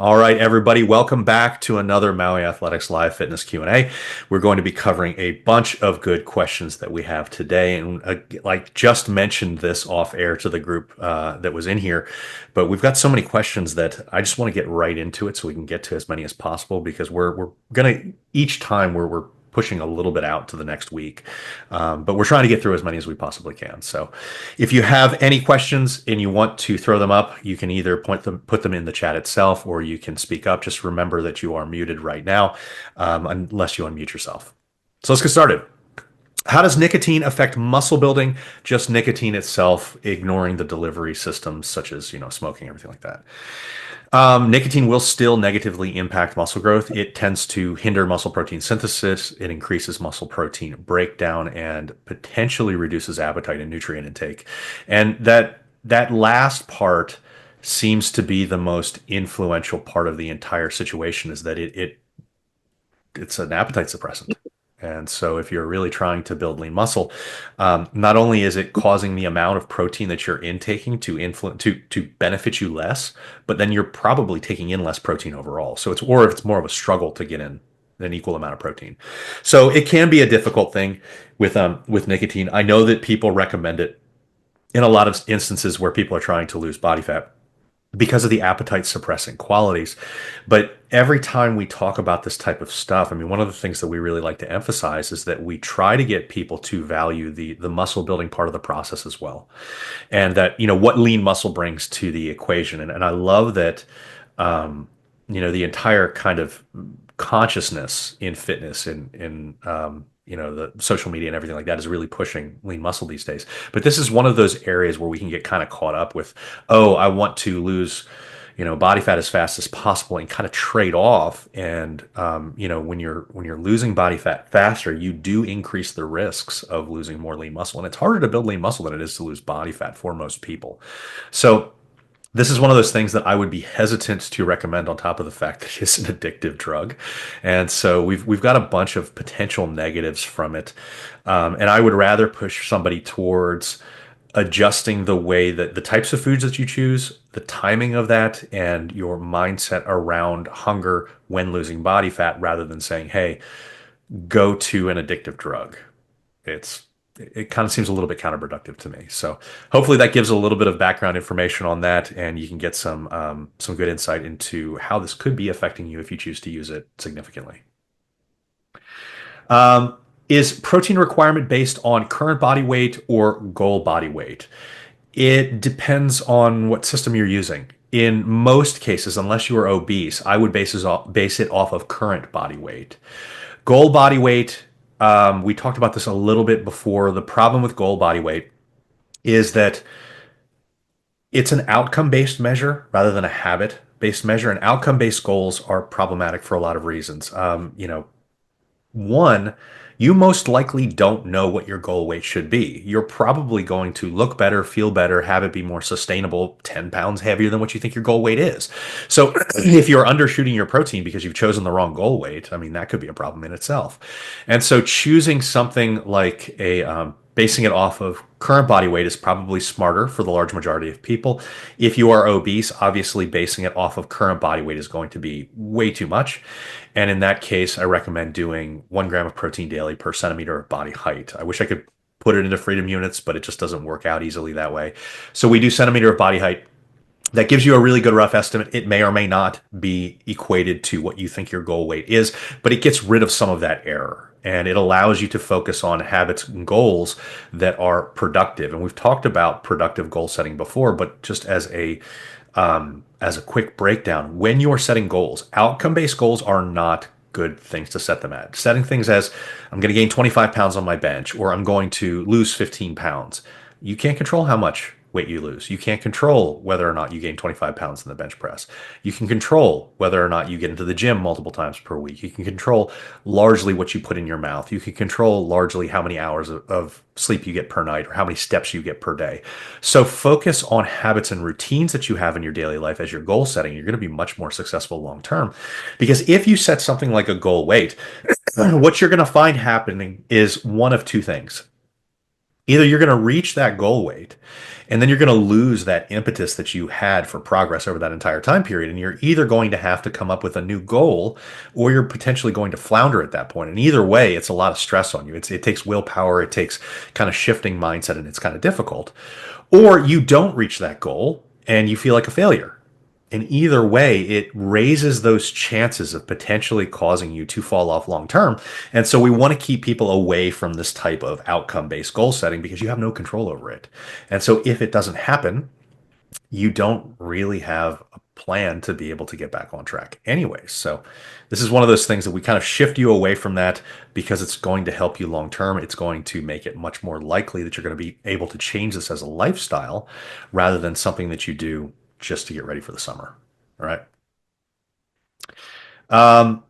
All right, everybody, welcome back to another Maui Athletics Live Fitness Q&A. We're going to be covering a bunch of good questions that we have today. And like just mentioned this off air to the group that was in here, but we've got so many questions that I just want to get right into it so we can get to as many as possible because we're going to, each time we're pushing a little bit out to the next week. But we're trying to get through as many as we possibly can. So if you have any questions and you want to throw them up, you can either put them in the chat itself, or you can speak up. Just remember that you are muted right now, unless you unmute yourself. So let's get started. How does nicotine affect muscle building? Just nicotine itself, ignoring the delivery systems such as, smoking, everything like that. Nicotine will still negatively impact muscle growth. It tends to hinder muscle protein synthesis. It increases muscle protein breakdown and potentially reduces appetite and nutrient intake. And that last part seems to be the most influential part of the entire situation, is that it's an appetite suppressant. And so if you're really trying to build lean muscle, not only is it causing the amount of protein that you're intaking to benefit you less, but then you're probably taking in less protein overall. So it's more of a struggle to get in an equal amount of protein. So it can be a difficult thing with nicotine. I know that people recommend it in a lot of instances where people are trying to lose body fat because of the appetite suppressing qualities. But every time we talk about this type of stuff, I mean, one of the things that we really like to emphasize is that we try to get people to value the muscle building part of the process as well. And that, what lean muscle brings to the equation. And I love that, the entire kind of consciousness in fitness and the social media and everything like that is really pushing lean muscle these days. But this is one of those areas where we can get kind of caught up with, oh, I want to lose, body fat as fast as possible and kind of trade off. And when you're losing body fat faster, you do increase the risks of losing more lean muscle. And it's harder to build lean muscle than it is to lose body fat for most people. So this is one of those things that I would be hesitant to recommend, on top of the fact that it's an addictive drug. And so we've got a bunch of potential negatives from it. And I would rather push somebody towards adjusting the way that the types of foods that you choose, the timing of that, and your mindset around hunger when losing body fat, rather than saying, hey, go to an addictive drug. It kind of seems a little bit counterproductive to me. So hopefully that gives a little bit of background information on that, and you can get some good insight into how this could be affecting you if you choose to use it significantly. Is protein requirement based on current body weight or goal body weight? It depends on what system you're using. In most cases, unless you are obese, I would base it off of current body weight. Goal body weight, we talked about this a little bit before. The problem with goal body weight is that it's an outcome-based measure rather than a habit-based measure, and outcome-based goals are problematic for a lot of reasons. One, you most likely don't know what your goal weight should be. You're probably going to look better, feel better, have it be more sustainable, 10 pounds heavier than what you think your goal weight is. So if you're undershooting your protein because you've chosen the wrong goal weight, I mean, that could be a problem in itself. And so choosing something like basing it off of current body weight is probably smarter for the large majority of people. If you are obese, obviously basing it off of current body weight is going to be way too much. And in that case, I recommend doing 1 gram of protein daily per centimeter of body height. I wish I could put it into freedom units, but it just doesn't work out easily that way. So we do centimeter of body height. That gives you a really good rough estimate. It may or may not be equated to what you think your goal weight is, but it gets rid of some of that error. And it allows you to focus on habits and goals that are productive. And we've talked about productive goal setting before, but just as a quick breakdown, when you're setting goals, outcome-based goals are not good things to set them at. Setting things as, I'm going to gain 25 pounds on my bench, or I'm going to lose 15 pounds. You can't control how much weight you lose. You can't control whether or not you gain 25 pounds in the bench press. You can control whether or not you get into the gym multiple times per week. You can control largely what you put in your mouth. You can control largely how many hours of sleep you get per night, or how many steps you get per day. So focus on habits and routines that you have in your daily life as your goal setting. You're going to be much more successful long term. Because if you set something like a goal weight, what you're going to find happening is one of two things. Either you're going to reach that goal weight and then you're going to lose that impetus that you had for progress over that entire time period. And you're either going to have to come up with a new goal or you're potentially going to flounder at that point. And either way, it's a lot of stress on you. It takes willpower, it takes kind of shifting mindset, and it's kind of difficult. Or you don't reach that goal and you feel like a failure. And either way, it raises those chances of potentially causing you to fall off long term. And so we want to keep people away from this type of outcome based goal setting because you have no control over it. And so if it doesn't happen, you don't really have a plan to be able to get back on track anyways. So this is one of those things that we kind of shift you away from that because it's going to help you long term. It's going to make it much more likely that you're going to be able to change this as a lifestyle rather than something that you do just to get ready for the summer. All right. Um,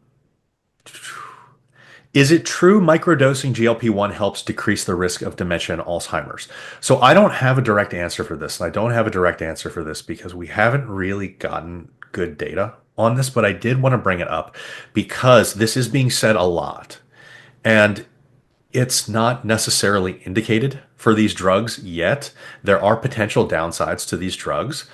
is it true microdosing GLP-1 helps decrease the risk of dementia and Alzheimer's? So I don't have a direct answer for this. And I don't have a direct answer for this because we haven't really gotten good data on this, but I did want to bring it up because this is being said a lot. And it's not necessarily indicated for these drugs yet. There are potential downsides to these drugs.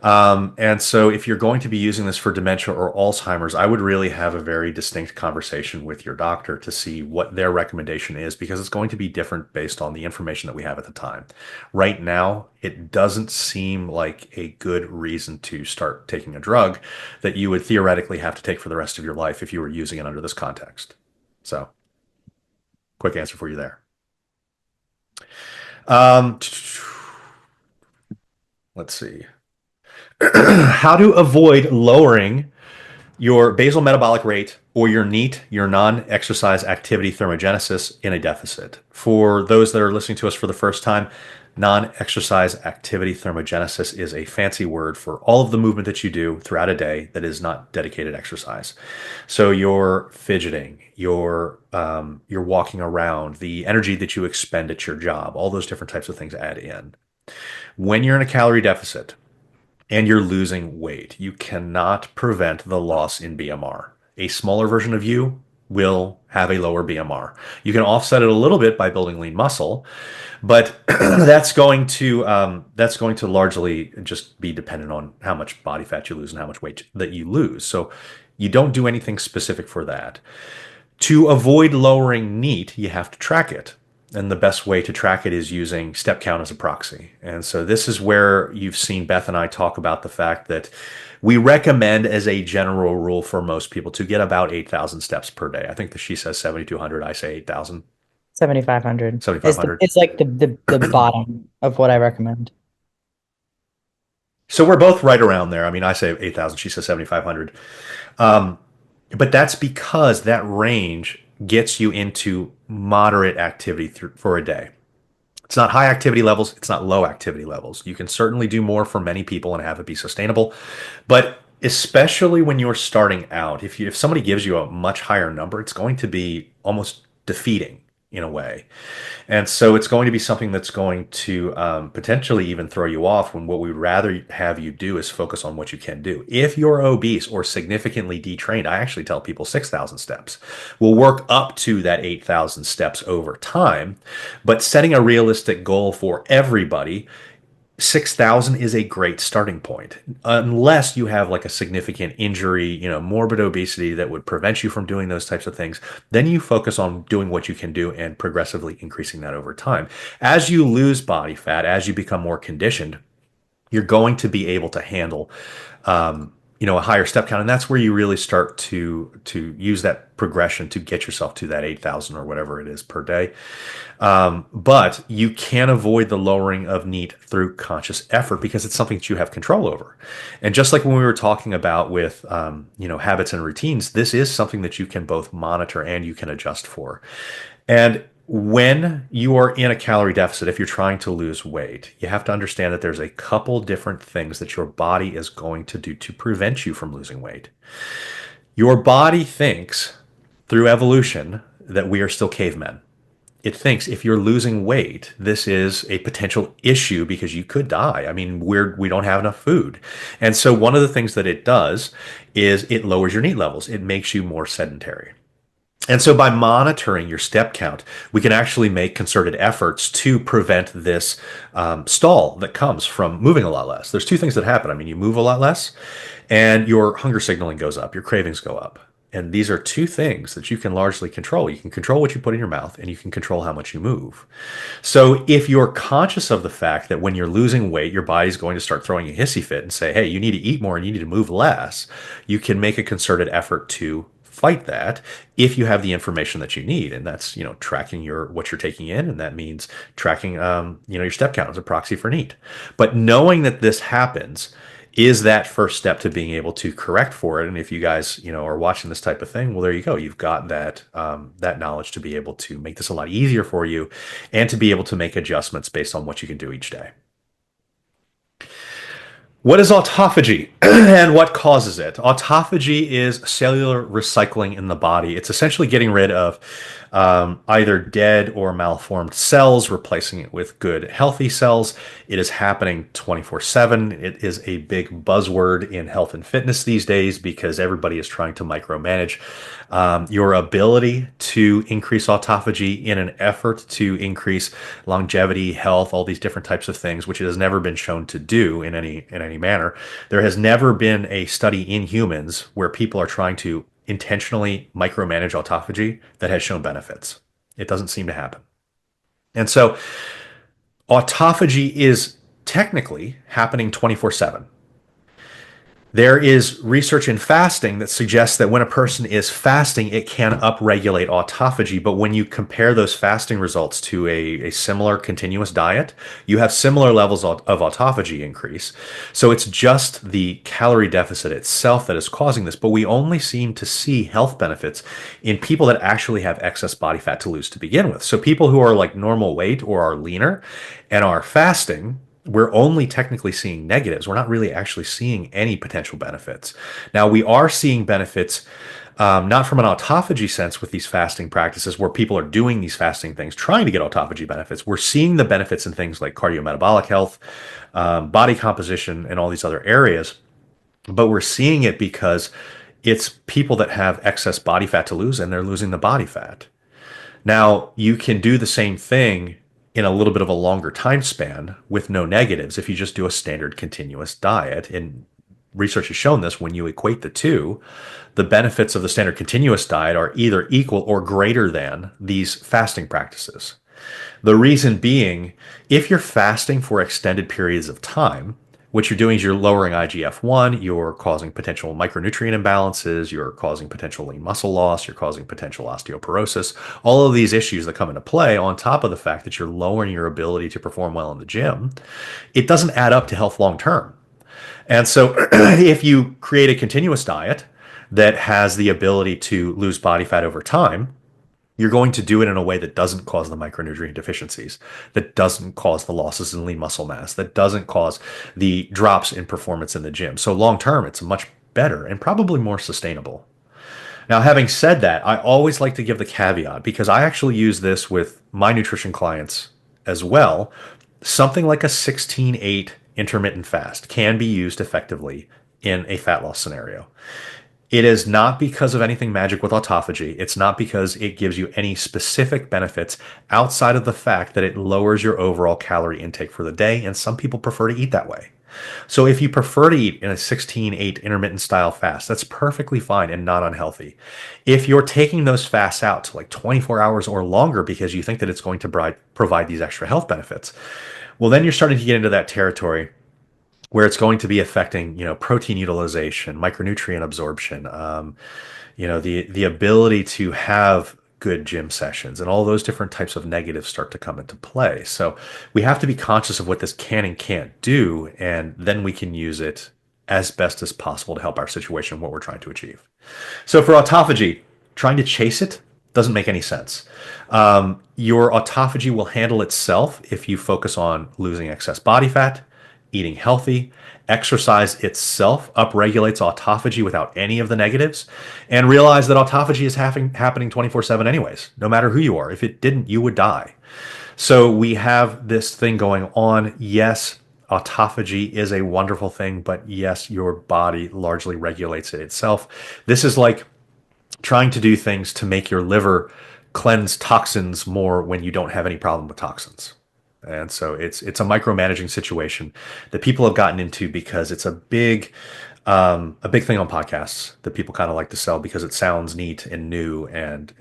And so if you're going to be using this for dementia or Alzheimer's, I would really have a very distinct conversation with your doctor to see what their recommendation is because it's going to be different based on the information that we have at the time. Right now, it doesn't seem like a good reason to start taking a drug that you would theoretically have to take for the rest of your life if you were using it under this context. So, quick answer for you there. Um, let's see. How to avoid lowering your basal metabolic rate or your NEAT, your non-exercise activity thermogenesis in a deficit. For those that are listening to us for the first time, non-exercise activity thermogenesis is a fancy word for all of the movement that you do throughout a day that is not dedicated exercise. So you're fidgeting, you're walking around, the energy that you expend at your job, all those different types of things add in. When you're in a calorie deficit, and you're losing weight, you cannot prevent the loss in BMR. A smaller version of you will have a lower BMR. You can offset it a little bit by building lean muscle, but that's going to largely just be dependent on how much body fat you lose and how much weight that you lose. So you don't do anything specific for that. To avoid lowering NEAT, you have to track it. And the best way to track it is using step count as a proxy. And so this is where you've seen Beth and I talk about the fact that we recommend as a general rule for most people to get about 8,000 steps per day. I think that she says 7,200, I say 8,000. 7,500 is 7,500. it's like the bottom of what I recommend. So we're both right around there. I mean, I say 8,000, she says 7,500. Um, but that's because that range gets you into moderate activity for a day. It's not high activity levels, it's not low activity levels. You can certainly do more for many people and have it be sustainable. But especially when you're starting out, if somebody gives you a much higher number, it's going to be almost defeating in a way. And so it's going to be something that's going to potentially even throw you off when what we'd rather have you do is focus on what you can do. If you're obese or significantly detrained, I actually tell people 6,000 steps. We'll work up to that 8,000 steps over time, but setting a realistic goal for everybody 6,000 is a great starting point, unless you have like a significant injury, morbid obesity that would prevent you from doing those types of things. Then you focus on doing what you can do and progressively increasing that over time. As you lose body fat, as you become more conditioned, you're going to be able to handle, a higher step count, and that's where you really start to use that progression to get yourself to that 8,000 or whatever it is per day. But you can avoid the lowering of NEAT through conscious effort because it's something that you have control over. And just like when we were talking about with, habits and routines, this is something that you can both monitor and you can adjust for. And when you are in a calorie deficit, if you're trying to lose weight, you have to understand that there's a couple different things that your body is going to do to prevent you from losing weight. Your body thinks through evolution that we are still cavemen. It thinks if you're losing weight, this is a potential issue because you could die. I mean, we don't have enough food. And so one of the things that it does is it lowers your NEAT levels. It makes you more sedentary. And so by monitoring your step count, we can actually make concerted efforts to prevent this stall that comes from moving a lot less. There's two things that happen. I mean, you move a lot less and your hunger signaling goes up, your cravings go up. And these are two things that you can largely control. You can control what you put in your mouth and you can control how much you move. So if you're conscious of the fact that when you're losing weight, your body's going to start throwing a hissy fit and say, hey, you need to eat more and you need to move less, you can make a concerted effort to fight that if you have the information that you need. And that's, tracking what you're taking in. And that means tracking, your step count as a proxy for NEAT. But knowing that this happens is that first step to being able to correct for it. And if you guys, are watching this type of thing, well, there you go. You've got that knowledge to be able to make this a lot easier for you and to be able to make adjustments based on what you can do each day. What is autophagy and what causes it? Autophagy is cellular recycling in the body. It's essentially getting rid of either dead or malformed cells, replacing it with good, healthy cells. It is happening 24/7. It is a big buzzword in health and fitness these days because everybody is trying to micromanage your ability to increase autophagy in an effort to increase longevity, health, all these different types of things, which it has never been shown to do in any manner. There has never been a study in humans where people are trying to intentionally micromanage autophagy that has shown benefits. It doesn't seem to happen. And so autophagy is technically happening 24/7. There is research in fasting that suggests that when a person is fasting, it can upregulate autophagy. But when you compare those fasting results to a similar continuous diet, you have similar levels of autophagy increase. So it's just the calorie deficit itself that is causing this. But we only seem to see health benefits in people that actually have excess body fat to lose to begin with. So people who are like normal weight or are leaner and are fasting, we're only technically seeing negatives. We're not really actually seeing any potential benefits. Now, we are seeing benefits, not from an autophagy sense with these fasting practices where people are doing these fasting things, trying to get autophagy benefits. We're seeing the benefits in things like cardiometabolic health, body composition, and all these other areas. But we're seeing it because it's people that have excess body fat to lose and they're losing the body fat. Now, you can do the same thing in a little bit of a longer time span with no negatives if you just do a standard continuous diet. And research has shown this when you equate the two, the benefits of the standard continuous diet are either equal or greater than these fasting practices. The reason being, if you're fasting for extended periods of time, what you're doing is you're lowering IGF-1, you're causing potential micronutrient imbalances, you're causing potential lean muscle loss, you're causing potential osteoporosis, all of these issues that come into play on top of the fact that you're lowering your ability to perform well in the gym. It doesn't add up to health long term. And so if you create a continuous diet that has the ability to lose body fat over time, you're going to do it in a way that doesn't cause the micronutrient deficiencies, that doesn't cause the losses in lean muscle mass, that doesn't cause the drops in performance in the gym. So long term, it's much better and probably more sustainable. Now, having said that, I always like to give the caveat because I actually use this with my nutrition clients as well. Something like a 16/8 intermittent fast can be used effectively in a fat loss scenario. It is not because of anything magic with autophagy. It's not because it gives you any specific benefits outside of the fact that it lowers your overall calorie intake for the day, and some people prefer to eat that way. So if you prefer to eat in a 16/8 intermittent style fast, that's perfectly fine and not unhealthy. If you're taking those fasts out to like 24 hours or longer because you think that it's going to provide these extra health benefits, well, then you're starting to get into that territory where it's going to be affecting, protein utilization, micronutrient absorption, the ability to have good gym sessions, and all those different types of negatives start to come into play. So we have to be conscious of what this can and can't do, and then we can use it as best as possible to help our situation, what we're trying to achieve. So for autophagy, trying to chase it doesn't make any sense. Your autophagy will handle itself if you focus on losing excess body fat, eating healthy. Exercise itself upregulates autophagy without any of the negatives, and realize that autophagy is happening 24/7 anyways, no matter who you are. If it didn't, you would die. So we have this thing going on. Yes, autophagy is a wonderful thing, but yes, your body largely regulates it itself. This is like trying to do things to make your liver cleanse toxins more when you don't have any problem with toxins. And so it's a micromanaging situation that people have gotten into because it's a big thing on podcasts that people kind of like to sell because it sounds neat and new and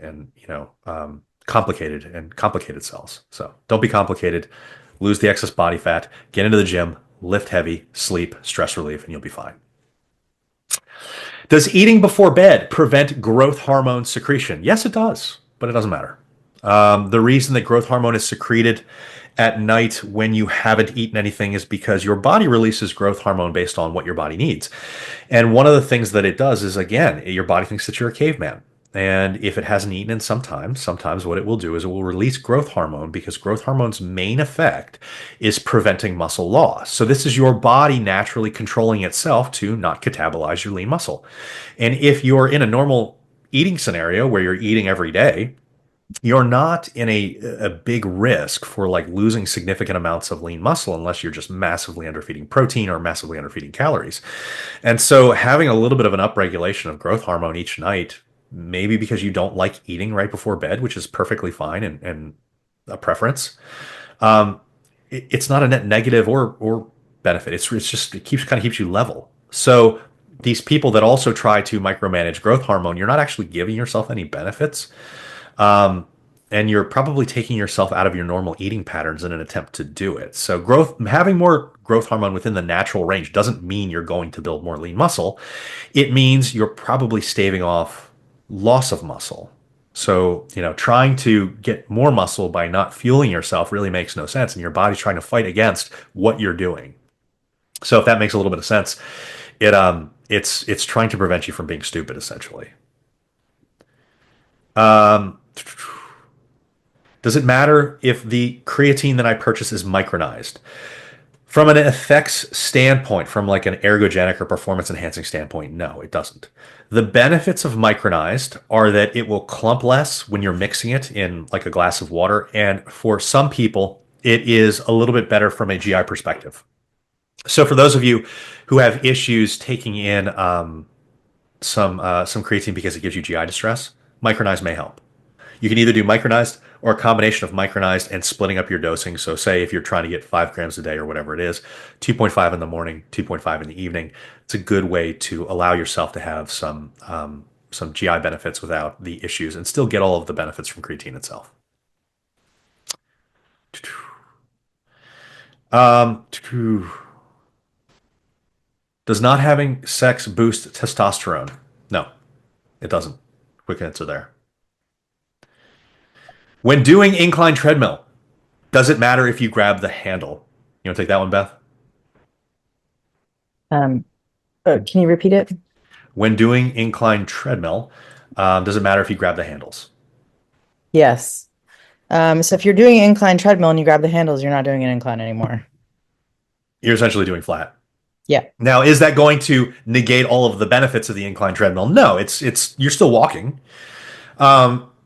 complicated and complicated sells. So don't be complicated. Lose the excess body fat. Get into the gym. Lift heavy. Sleep. Stress relief, and you'll be fine. Does eating before bed prevent growth hormone secretion? Yes, it does, but it doesn't matter. The reason that growth hormone is secreted at night when you haven't eaten anything is because your body releases growth hormone based on what your body needs. And one of the things that it does is, again, your body thinks that you're a caveman. And if it hasn't eaten in some time, sometimes what it will do is it will release growth hormone because growth hormone's main effect is preventing muscle loss. So this is your body naturally controlling itself to not catabolize your lean muscle. And if you're in a normal eating scenario where you're eating every day, you're not in a big risk for like losing significant amounts of lean muscle unless you're just massively underfeeding protein or massively underfeeding calories. And so having a little bit of an upregulation of growth hormone each night, maybe because you don't like eating right before bed, which is perfectly fine and a preference, it's not a net negative or benefit. It's just it keeps kind of keeps you level. So these people that also try to micromanage growth hormone, you're not actually giving yourself any benefits. And you're probably taking yourself out of your normal eating patterns in an attempt to do it. So having more growth hormone within the natural range doesn't mean you're going to build more lean muscle. It means you're probably staving off loss of muscle. So, trying to get more muscle by not fueling yourself really makes no sense. And your body's trying to fight against what you're doing. So if that makes a little bit of sense, it's trying to prevent you from being stupid, essentially. Does it matter if the creatine that I purchase is micronized? From an effects standpoint, from like an ergogenic or performance enhancing standpoint, no, it doesn't. The benefits of micronized are that it will clump less when you're mixing it in like a glass of water. And for some people, it is a little bit better from a GI perspective. So for those of you who have issues taking in some creatine because it gives you GI distress, micronized may help. You can either do micronized or a combination of micronized and splitting up your dosing. So say if you're trying to get 5 grams a day or whatever it is, 2.5 in the morning, 2.5 in the evening. It's a good way to allow yourself to have some GI benefits without the issues and still get all of the benefits from creatine itself. Does not having sex boost testosterone? No, it doesn't. Quick answer there. When doing incline treadmill, does it matter if you grab the handle? You want to take that one, Beth? Can you repeat it? When doing incline treadmill, does it matter if you grab the handles? Yes. So if you're doing incline treadmill and you grab the handles, you're not doing an incline anymore. You're essentially doing flat. Yeah. Now, is that going to negate all of the benefits of the incline treadmill? No, it's you're still walking.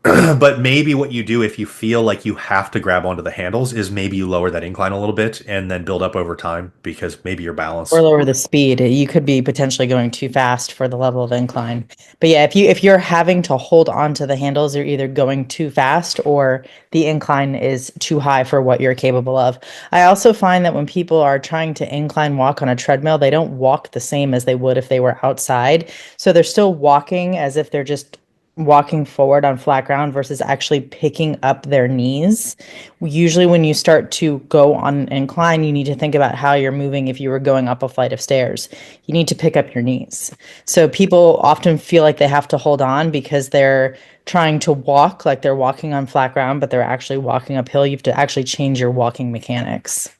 But maybe what you do if you feel like you have to grab onto the handles is maybe you lower that incline a little bit and then build up over time because maybe your balance Or lower the speed. You could be potentially going too fast for the level of incline. But yeah, if you're having to hold on to the handles, you're either going too fast or the incline is too high for what you're capable of. I also find that when people are trying to incline walk on a treadmill, they don't walk the same as they would if they were outside. So they're still walking as if they're just walking forward on flat ground versus actually picking up their knees. Usually when you start to go on an incline, you need to think about how you're moving if you were going up a flight of stairs. You need to pick up your knees. So people often feel like they have to hold on because they're trying to walk like they're walking on flat ground, but they're actually walking uphill. You have to actually change your walking mechanics.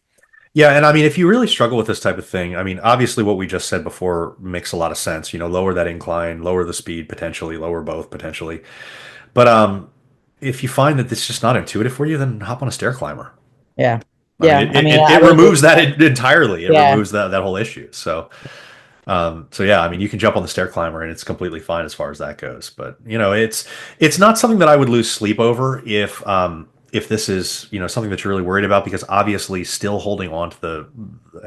Yeah, and I mean, if you really struggle with this type of thing, I mean, obviously what we just said before makes a lot of sense. Lower that incline, lower the speed potentially, lower both potentially. But if you find that it's just not intuitive for you, then hop on a stair climber. Yeah. I Yeah. mean, it removes that entirely. It removes that whole issue. So yeah, I mean, you can jump on the stair climber and it's completely fine as far as that goes. But it's not something that I would lose sleep over if this is something that you're really worried about, because obviously still holding on to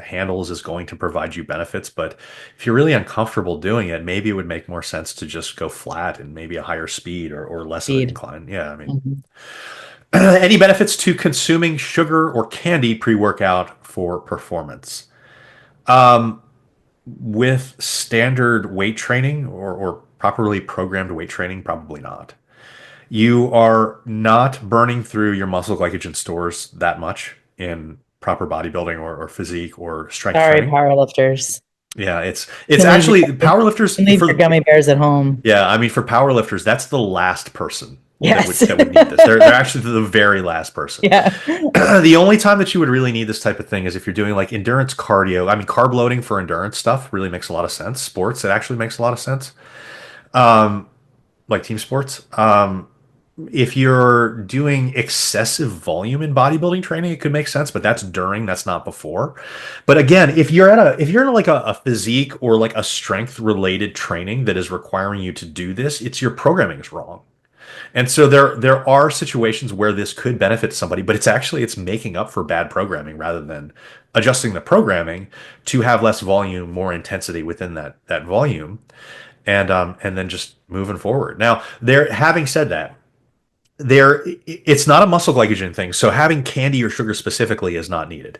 handles is going to provide you benefits, but if you're really uncomfortable doing it, maybe it would make more sense to just go flat and maybe a higher speed or less of an Speed. incline. Yeah, I mean, Mhm. any benefits to consuming sugar or candy pre-workout for performance? With standard weight training or properly programmed weight training, probably not. You are not burning through your muscle glycogen stores that much in proper bodybuilding or physique or strength Sorry, training. powerlifters. Yeah, You it's can leave actually you can powerlifters leave your for gummy bears at home. yeah, I mean for powerlifters, that's the last person Yes. that would need this. They're actually the very last person. Yeah. The only time that you would really need this type of thing is if you're doing like endurance cardio. I mean, carb loading for endurance stuff really makes a lot of sense. Sports, it actually makes a lot of sense. Like team sports. If you're doing excessive volume in bodybuilding training, it could make sense, but that's during, that's not before. But again, if you're in like a physique or like a strength related training that is requiring you to do this, it's your programming is wrong. And so there are situations where this could benefit somebody, but it's making up for bad programming rather than adjusting the programming to have less volume, more intensity within that volume, and then just moving forward. Now, there having said that, it's not a muscle glycogen thing, so having candy or sugar specifically is not needed.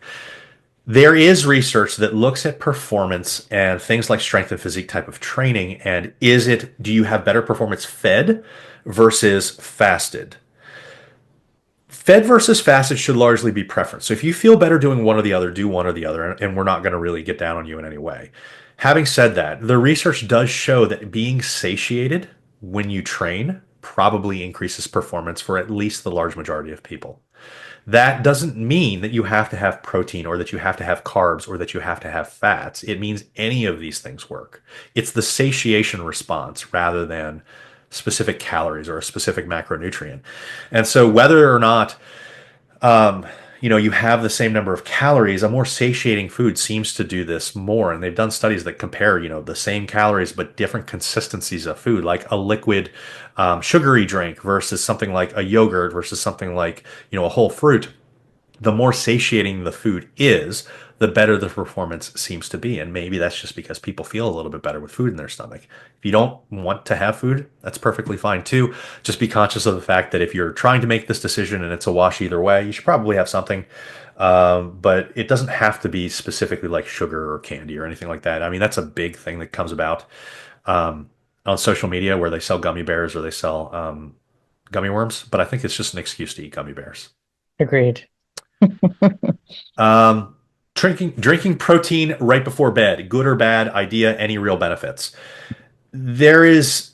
There is research that looks at performance and things like strength and physique type of training, and do you have better performance fed versus fasted? Fed versus fasted should largely be preference. So if you feel better doing one or the other, do one or the other, and we're not going to really get down on you in any way. Having said that, the research does show that being satiated when you train probably increases performance for at least the large majority of people. That doesn't mean that you have to have protein or that you have to have carbs or that you have to have fats. It means any of these things work. It's the satiation response rather than specific calories or a specific macronutrient. And so whether or not you have the same number of calories, a more satiating food seems to do this more. And they've done studies that compare, the same calories but different consistencies of food, like a liquid sugary drink versus something like a yogurt versus something like, a whole fruit. The more satiating the food is, the better the performance seems to be. And maybe that's just because people feel a little bit better with food in their stomach. If you don't want to have food, that's perfectly fine too. Just be conscious of the fact that if you're trying to make this decision and it's a wash either way, you should probably have something. But it doesn't have to be specifically like sugar or candy or anything like that. I mean, that's a big thing that comes about on social media where they sell gummy bears or they sell gummy worms. But I think it's just an excuse to eat gummy bears. Agreed. Um, drinking protein right before bed, good or bad idea, any real benefits? There is,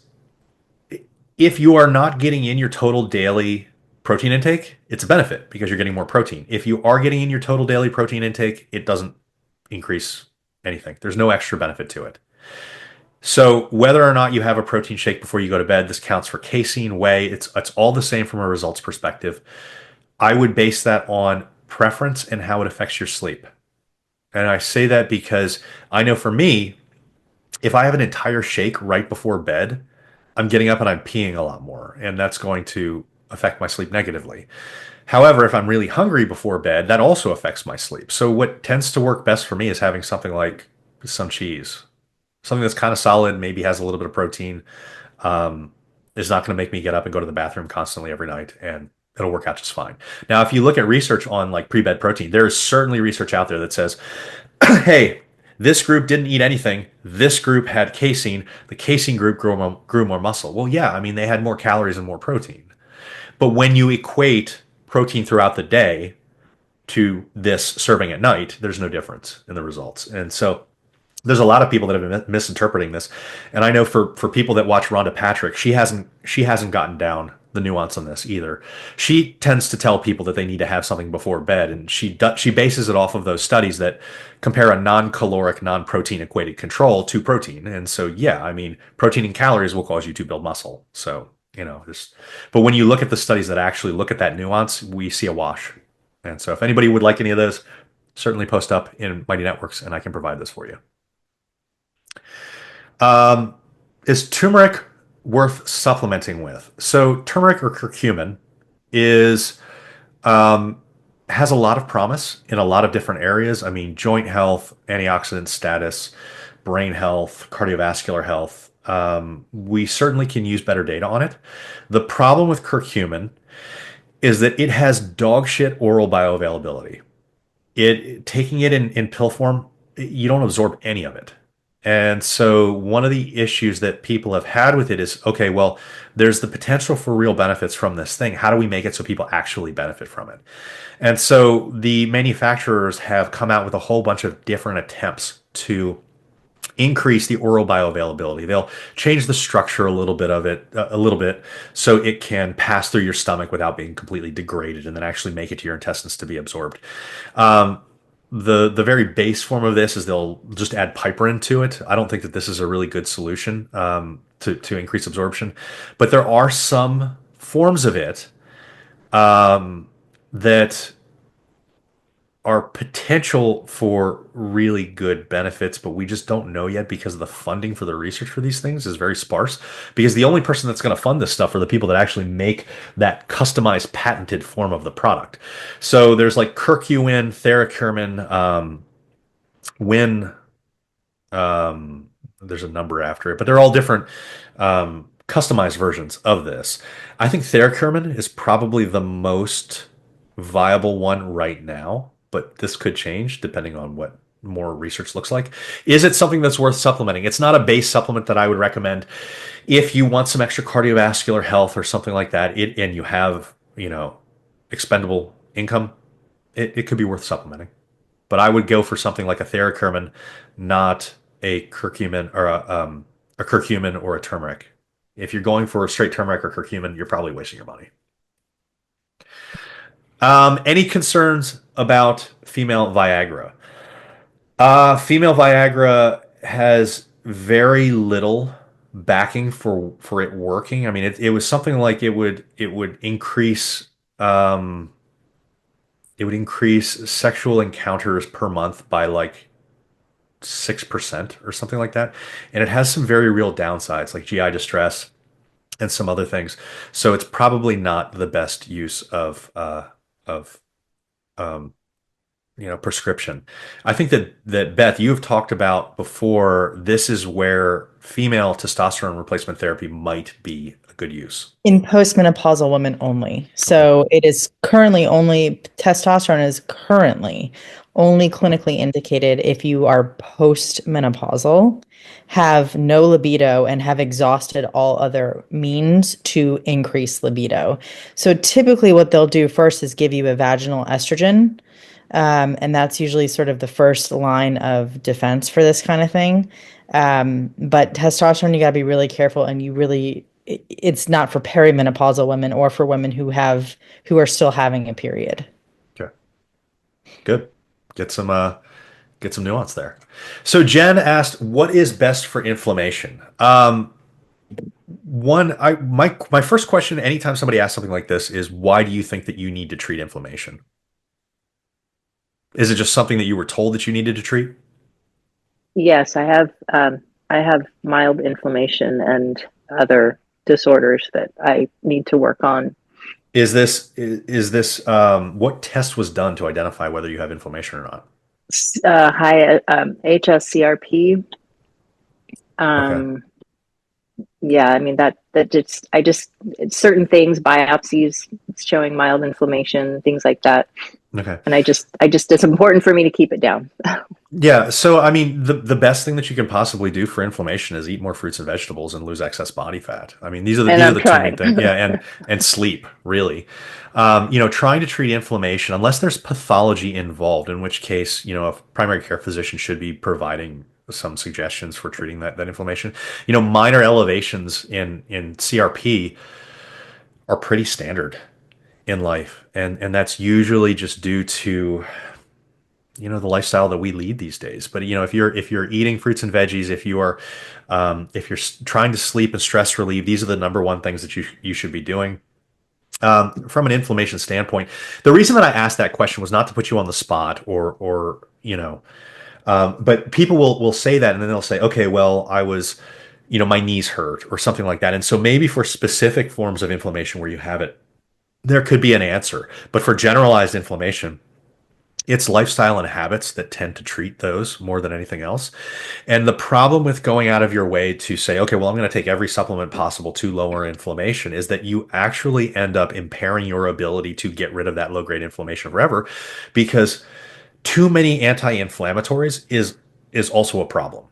if you are not getting in your total daily protein intake, it's a benefit because you're getting more protein. If you are getting in your total daily protein intake, it doesn't increase anything. There's no extra benefit to it. So whether or not you have a protein shake before you go to bed, this counts for casein, whey. It's all the same from a results perspective. I would base that on preference and how it affects your sleep. And I say that because I know for me, if I have an entire shake right before bed, I'm getting up and I'm peeing a lot more, and that's going to affect my sleep negatively. However, if I'm really hungry before bed, that also affects my sleep. So what tends to work best for me is having something like some cheese, something that's kind of solid, maybe has a little bit of protein, is not going to make me get up and go to the bathroom constantly every night, and it'll work out just fine. Now, if you look at research on like pre-bed protein, there is certainly research out there that says, hey, this group didn't eat anything. This group had casein. The casein group grew more muscle. Well, yeah, I mean, they had more calories and more protein. But when you equate protein throughout the day to this serving at night, there's no difference in the results. And so there's a lot of people that have been misinterpreting this, and I know for people that watch Rhonda Patrick, she hasn't gotten down the nuance on this either. She tends to tell people that they need to have something before bed, and she bases it off of those studies that compare a non-caloric, non-protein equated control to protein. And so yeah, I mean, protein and calories will cause you to build muscle. So just but when you look at the studies that actually look at that nuance, we see a wash. And so if anybody would like any of those, certainly post up in Mighty Networks, and I can provide this for you. Um, is turmeric worth supplementing with? So turmeric or curcumin is has a lot of promise in a lot of different areas. I mean, joint health, antioxidant status, brain health, cardiovascular health. We certainly can use better data on it. The problem with curcumin is that it has dog shit oral bioavailability. It taking it in pill form, you don't absorb any of it. And so one of the issues that people have had with it is, okay, well, there's the potential for real benefits from this thing. How do we make it so people actually benefit from it? And so the manufacturers have come out with a whole bunch of different attempts to increase the oral bioavailability. They'll change the structure a little bit of it, a little bit, so it can pass through your stomach without being completely degraded, and then actually make it to your intestines to be absorbed. Um, the very base form of this is they'll just add piperin to it. I don't think that this is a really good solution to increase absorption, but there are some forms of it that are potential for really good benefits, but we just don't know yet because the funding for the research for these things is very sparse. Because the only person that's going to fund this stuff are the people that actually make that customized, patented form of the product. So there's like curcumin, theracurmin, Win. There's a number after it, but they're all different customized versions of this. I think theracurmin is probably the most viable one right now, but this could change depending on what more research looks like. Is it something that's worth supplementing? It's not a base supplement that I would recommend if you want some extra cardiovascular health or something like that. And you have, expendable income. It could be worth supplementing, but I would go for something like a theracurmin, not a curcumin or a curcumin or a turmeric. If you're going for a straight turmeric or curcumin, you're probably wasting your money. Any concerns about female Viagra? Female Viagra has very little backing for it working. I mean, it was something like it would increase sexual encounters per month by like 6% or something like that. And it has some very real downsides like GI distress and some other things. So it's probably not the best use of um, prescription. I think that Beth, you have talked about before, this is where female testosterone replacement therapy might be a good use. In postmenopausal women only. Okay. So it is currently only testosterone is currently only clinically indicated if you are postmenopausal, have no libido, and have exhausted all other means to increase libido. So typically, what they'll do first is give you a vaginal estrogen. And that's usually sort of the first line of defense for this kind of thing. But testosterone, you got to be really careful, and it's not for perimenopausal women or for women who are still having a period. Okay. Good. Get some get some nuance there. So Jen asked, "What is best for inflammation?" One, my first question anytime somebody asks something like this is, why do you think that you need to treat inflammation? Is it just something that you were told that you needed to treat? Yes, I have mild inflammation and other disorders that I need to work on. Is this what test was done to identify whether you have inflammation or not? High HSCRP. Okay. Um, yeah, I mean that just it's certain things, biopsies showing mild inflammation, things like that. Okay. And I just it's important for me to keep it down. Yeah, so I mean, the best thing that you can possibly do for inflammation is eat more fruits and vegetables and lose excess body fat. I mean, these are the And these are I'm the two main trying. things. Yeah, and sleep, really. Trying to treat inflammation, unless there's pathology involved, in which case, a primary care physician should be providing some suggestions for treating that inflammation. Minor elevations in CRP are pretty standard in life, and that's usually just due to the lifestyle that we lead these days. But if you're eating fruits and veggies, if you're trying to sleep and stress relieve, these are the number one things that you should be doing. From an inflammation standpoint, the reason that I asked that question was not to put you on the spot, but people will say that, and then they'll say, okay, well, I was, my knees hurt or something like that. And so maybe for specific forms of inflammation where you have it there could be an answer. But for generalized inflammation, it's lifestyle and habits that tend to treat those more than anything else. And the problem with going out of your way to say, okay, well, I'm going to take every supplement possible to lower inflammation is that you actually end up impairing your ability to get rid of that low grade inflammation forever, because too many anti-inflammatories is also a problem.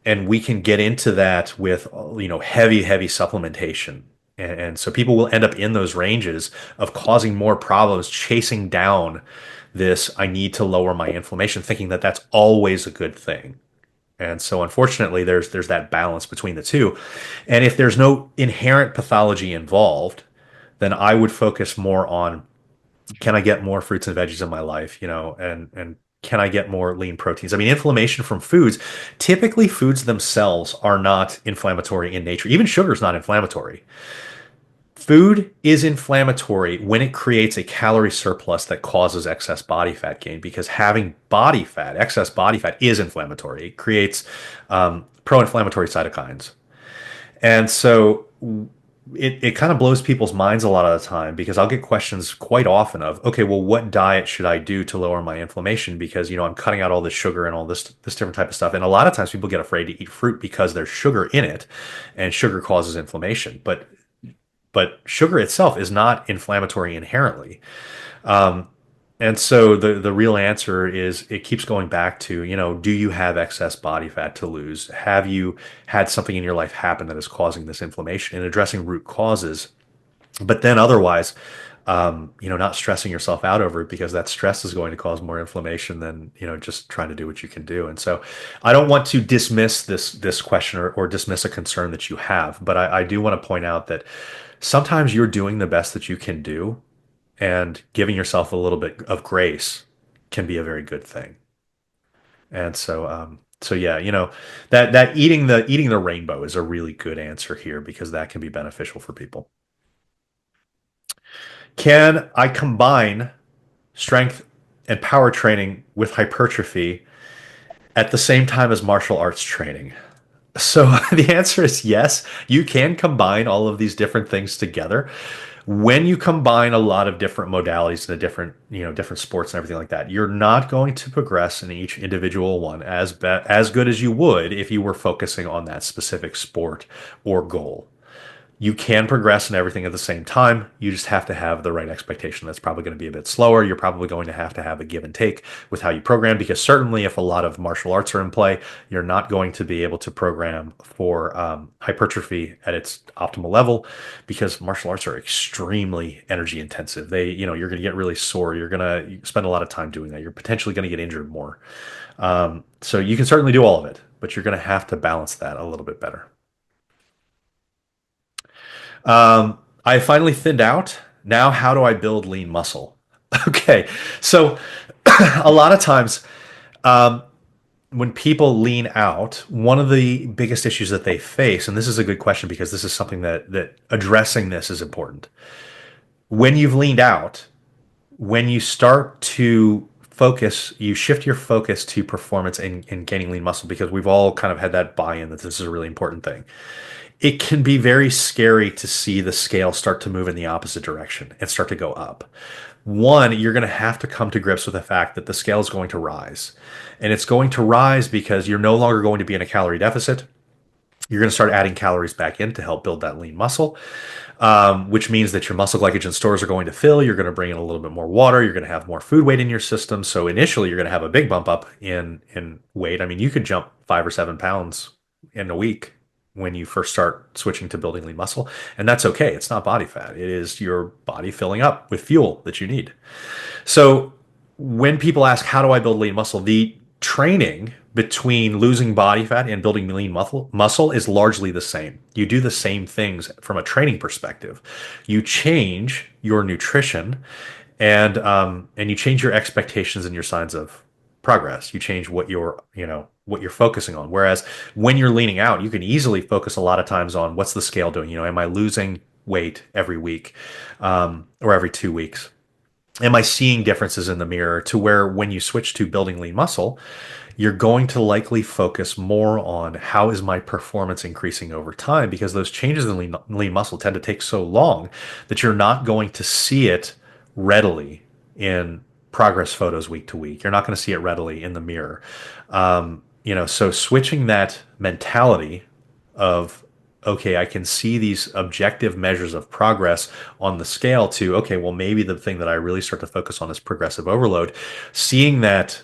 And we can get into that with heavy supplementation, and so people will end up in those ranges of causing more problems, chasing down this I need to lower my inflammation, thinking that that's always a good thing. And so unfortunately there's that balance between the two. And if there's no inherent pathology involved, then I would focus more on, can I get more fruits and veggies in my life, and can I get more lean proteins? I mean, inflammation from foods, typically foods themselves are not inflammatory in nature. Even sugar is not inflammatory. Food is inflammatory when it creates a calorie surplus that causes excess body fat gain, because having body fat, excess body fat, is inflammatory. It creates pro-inflammatory cytokines. And so it kind of blows people's minds a lot of the time, because I'll get questions quite often of, okay, well, what diet should I do to lower my inflammation? Because, I'm cutting out all this sugar and all this different type of stuff. And a lot of times people get afraid to eat fruit because there's sugar in it, and sugar causes inflammation. But sugar itself is not inflammatory inherently. And so the real answer is, it keeps going back to, do you have excess body fat to lose? Have you had something in your life happen that is causing this inflammation, and addressing root causes? But then otherwise, not stressing yourself out over it, because that stress is going to cause more inflammation than, just trying to do what you can do. And so I don't want to dismiss this question, or dismiss a concern that you have, but I do want to point out that sometimes you're doing the best that you can do, and giving yourself a little bit of grace can be a very good thing. And so yeah, that eating the rainbow is a really good answer here, because that can be beneficial for people. Can I combine strength and power training with hypertrophy at the same time as martial arts training? So the answer is yes. You can combine all of these different things together. When you combine a lot of different modalities and the different sports and everything like that, you're not going to progress in each individual one as good as you would if you were focusing on that specific sport or goal. You can progress in everything at the same time. You just have to have the right expectation. That's probably going to be a bit slower. You're probably going to have a give and take with how you program, because certainly if a lot of martial arts are in play, you're not going to be able to program for hypertrophy at its optimal level, because martial arts are extremely energy intensive. You're going to get really sore. You're going to spend a lot of time doing that. You're potentially going to get injured more. So you can certainly do all of it, but you're going to have to balance that a little bit better. I finally thinned out. Now, how do I build lean muscle? Okay, so a lot of times, when people lean out, one of the biggest issues that they face, and this is a good question because this is something that addressing this is important. When you've leaned out, when you start to focus, you shift your focus to performance and gaining lean muscle, because we've all kind of had that buy-in that this is a really important thing. It can be very scary to see the scale start to move in the opposite direction and start to go up. One, you're going to have to come to grips with the fact that the scale is going to rise. And it's going to rise because you're no longer going to be in a calorie deficit. You're going to start adding calories back in to help build that lean muscle, which means that your muscle glycogen stores are going to fill. You're going to bring in a little bit more water. You're going to have more food weight in your system. So initially, you're going to have a big bump up in weight. I mean, you could jump 5 or 7 pounds in a week when you first start switching to building lean muscle. And that's okay. It's not body fat. It is your body filling up with fuel that you need. So when people ask, how do I build lean muscle? The training between losing body fat and building lean muscle is largely the same. You do the same things from a training perspective. You change your nutrition, and you change your expectations and your signs of progress. You change what you're focusing on. Whereas when you're leaning out, you can easily focus a lot of times on, what's the scale doing? Am I losing weight every week, or every 2 weeks? am I seeing differences in the mirror to where when you switch to building lean muscle, you're going to likely focus more on how is my performance increasing over time, because those changes in lean muscle tend to take so long that you're not going to see it readily in progress photos week to week. You're not going to see it readily in the mirror. So switching that mentality of, okay, I can see these objective measures of progress on the scale to, okay, well, maybe the thing that I really start to focus on is progressive overload. Seeing that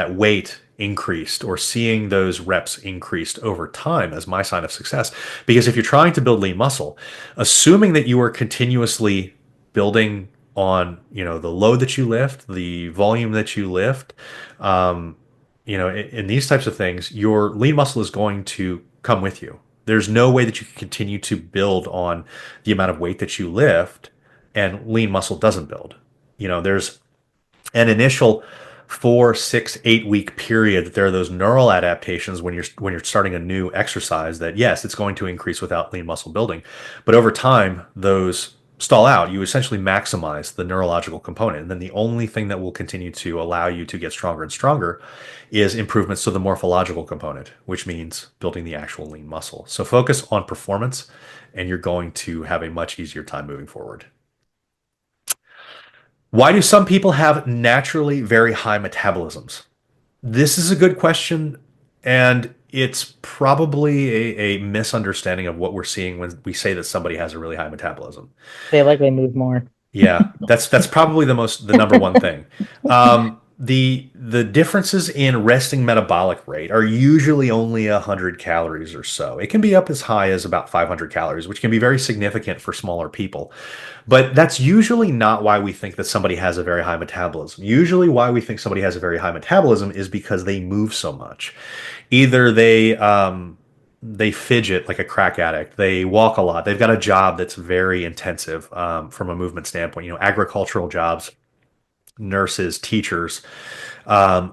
weight increased or seeing those reps increased over time as my sign of success. Because if you're trying to build lean muscle, assuming that you are continuously building on, the load that you lift, the volume that you lift, in these types of things, your lean muscle is going to come with you. There's no way that you can continue to build on the amount of weight that you lift and lean muscle doesn't build. There's an initial 4, 6, 8 week period that there are those neural adaptations when you're starting a new exercise that, yes, it's going to increase without lean muscle building. But over time, those stall out. You essentially maximize the neurological component. And then the only thing that will continue to allow you to get stronger and stronger is improvements to the morphological component, which means building the actual lean muscle. So focus on performance, and you're going to have a much easier time moving forward. Why do some people have naturally very high metabolisms? This is a good question, and it's probably a misunderstanding of what we're seeing when we say that somebody has a really high metabolism. They likely move more. Yeah, that's probably the number one thing. The differences in resting metabolic rate are usually only 100 calories or so. It can be up as high as about 500 calories, which can be very significant for smaller people. But that's usually not why we think that somebody has a very high metabolism. Usually, why we think somebody has a very high metabolism is because they move so much. Either they fidget like a crack addict. They walk a lot. They've got a job that's very intensive from a movement standpoint. Agricultural jobs, nurses, teachers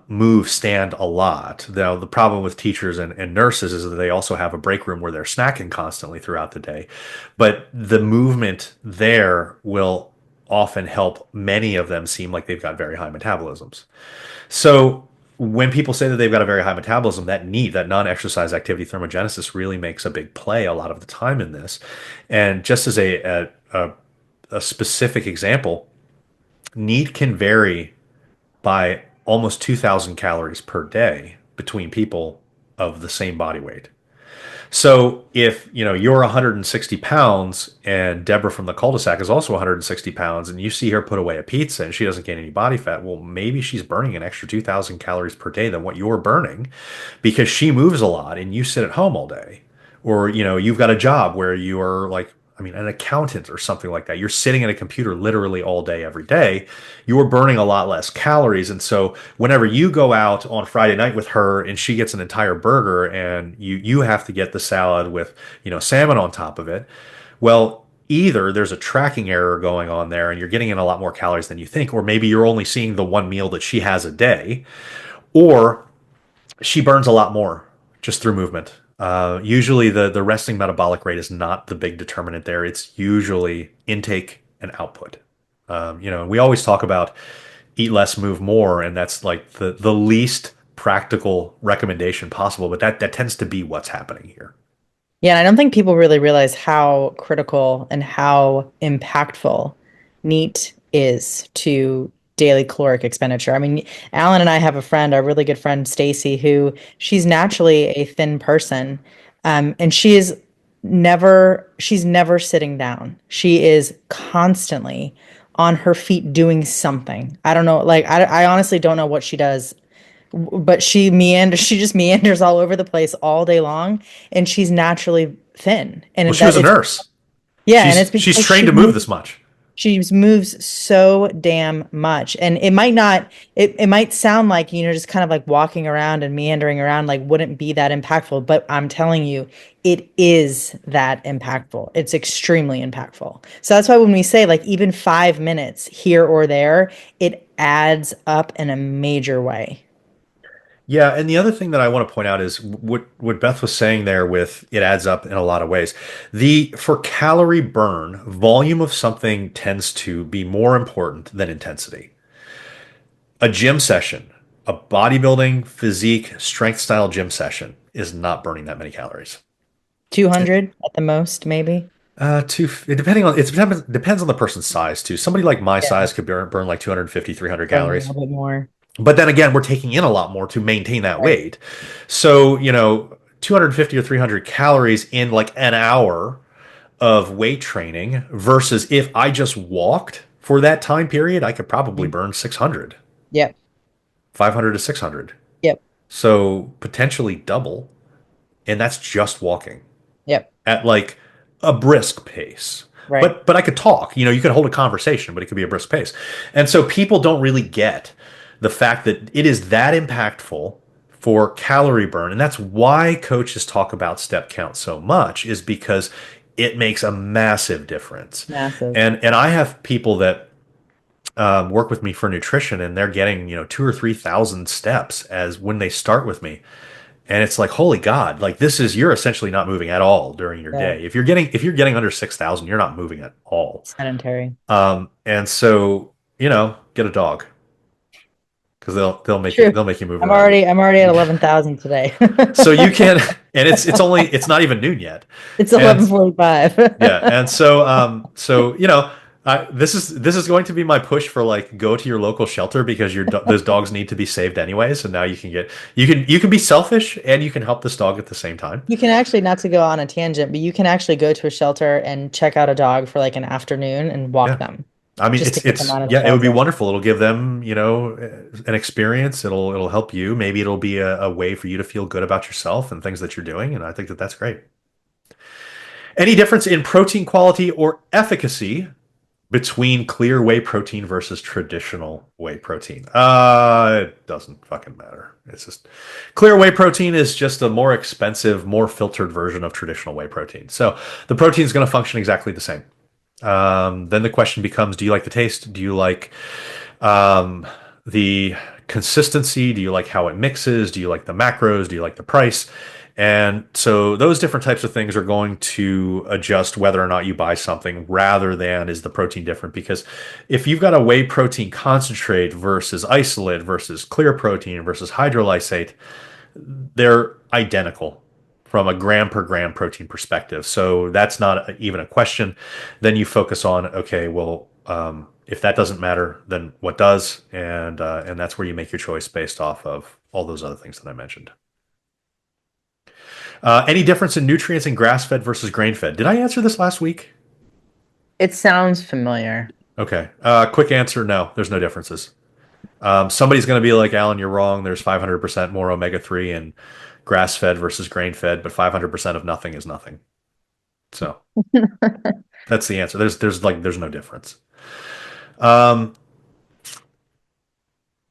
move, stand a lot. Now, the problem with teachers and nurses is that they also have a break room where they're snacking constantly throughout the day. But the movement there will often help many of them seem like they've got very high metabolisms. So when people say that they've got a very high metabolism, that non-exercise activity thermogenesis really makes a big play a lot of the time in this. And just as a specific example, need can vary by almost 2,000 calories per day between people of the same body weight. So if you're 160 pounds and Deborah from the cul-de-sac is also 160 pounds, and you see her put away a pizza and she doesn't gain any body fat, well, maybe she's burning an extra 2,000 calories per day than what you're burning because she moves a lot and you sit at home all day. Or you've got a job where you are like, an accountant or something like that. You're sitting at a computer literally all day, every day. You're burning a lot less calories. And so whenever you go out on Friday night with her and she gets an entire burger and you have to get the salad with, salmon on top of it, well, either there's a tracking error going on there and you're getting in a lot more calories than you think, or maybe you're only seeing the one meal that she has a day, or she burns a lot more just through movement. Usually the resting metabolic rate is not the big determinant there. It's usually intake and output. We always talk about eat less, move more, and that's like the least practical recommendation possible, but that tends to be what's happening here. Yeah, and I don't think people really realize how critical and how impactful NEAT is to daily caloric expenditure. I mean, Alan and I have a friend, our really good friend Stacy, who she's naturally a thin person, and she's never sitting down. She is constantly on her feet doing something. I don't know, like I honestly don't know what she does, but she just meanders all over the place all day long, and she's naturally thin. Well, And she was that a it's nurse. yeah, and it's She's because trained to move this much. she moves so damn much. And it might not it might sound like, just kind of like walking around and meandering around like wouldn't be that impactful, but I'm telling you, it is that impactful. It's extremely impactful. So that's why when we say like even 5 minutes here or there, it adds up in a major way. Yeah, and the other thing that I want to point out is what Beth was saying there with it adds up in a lot of ways. The for calorie burn, volume of something tends to be more important than intensity. A gym session, a bodybuilding, physique, strength style gym session is not burning that many calories. 200 at the most, maybe. Depending on depends on the person's size too. Somebody like my Yeah. size could burn like 250, 300 Burn a calories. little bit more. But then again, we're taking in a lot more to maintain that Right. weight. So, 250 or 300 calories in like an hour of weight training versus if I just walked for that time period, I could probably Mhm. burn 600, Yep. 500 to 600. Yep. So potentially double. And that's just walking Yep. at like a brisk pace. Right. But I could talk. You could hold a conversation, but it could be a brisk pace. And so people don't really get the fact that it is that impactful for calorie burn. And that's why coaches talk about step count so much, is because it makes a massive difference. Massive. And I have people that work with me for nutrition, and they're getting 2 or 3 thousand steps as when they start with me. And it's like, holy God, like this is you're essentially not moving at all during your Yeah. day. If you're getting under 6,000, you're not moving at all. Sedentary. And so, get a dog because they'll make you True. they'll make you move I'm around. already I'm already at 11,000 today. So you can, and it's not even noon yet. It's And 11:45. yeah, and so this is going to be my push for like go to your local shelter because those dogs need to be saved anyways. And now you can be selfish and you can help this dog at the same time. You can actually, not to go on a tangent, but you can actually go to a shelter and check out a dog for like an afternoon and walk Yeah. them I mean, just to get them out of the yeah, it would be shelter. wonderful. It'll give them, an experience. It'll help you. Maybe it'll be a way for you to feel good about yourself and things that you're doing. And I think that that's great. Any difference in protein quality or efficacy between clear whey protein versus traditional whey protein? It doesn't fucking matter. It's just clear whey protein is just a more expensive, more filtered version of traditional whey protein. So the protein is going to function exactly the same. Then the question becomes, do you like the taste? Do you like the consistency? Do you like how it mixes? Do you like the macros? Do you like the price? And so those different types of things are going to adjust whether or not you buy something rather than is the protein different. Because if you've got a whey protein concentrate versus isolate versus clear protein versus hydrolysate, they're identical from a gram per gram protein perspective. So that's not even a question. Then you focus on, okay, well, if that doesn't matter, then what does? And that's where you make your choice based off of all those other things that I mentioned. Any difference in nutrients in grass fed versus grain fed? Did I answer this last week? It sounds familiar. Okay. Quick answer: no. There's no differences. Somebody's going to be like, Alan, you're wrong. There's 500% more omega-3 in grass fed versus grain fed, but 500% of nothing is nothing. So that's the answer. There's no difference. Um,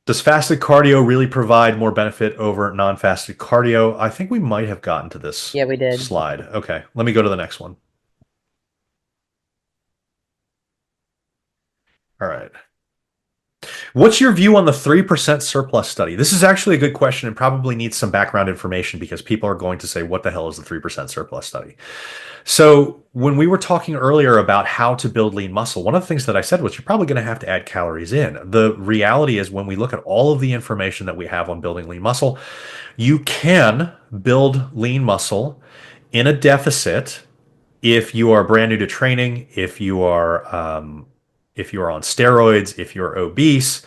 does fasted cardio really provide more benefit over non-fasted cardio? I think we might have gotten to this Yeah, we did. slide. Okay, let me go to the next one. All right. What's your view on the 3% surplus study? This is actually a good question and probably needs some background information because people are going to say, what the hell is the 3% surplus study? So, when we were talking earlier about how to build lean muscle, one of the things that I said was you're probably going to have to add calories in. The reality is, when we look at all of the information that we have on building lean muscle, you can build lean muscle in a deficit if you are brand new to training, if you are on steroids, if you're obese,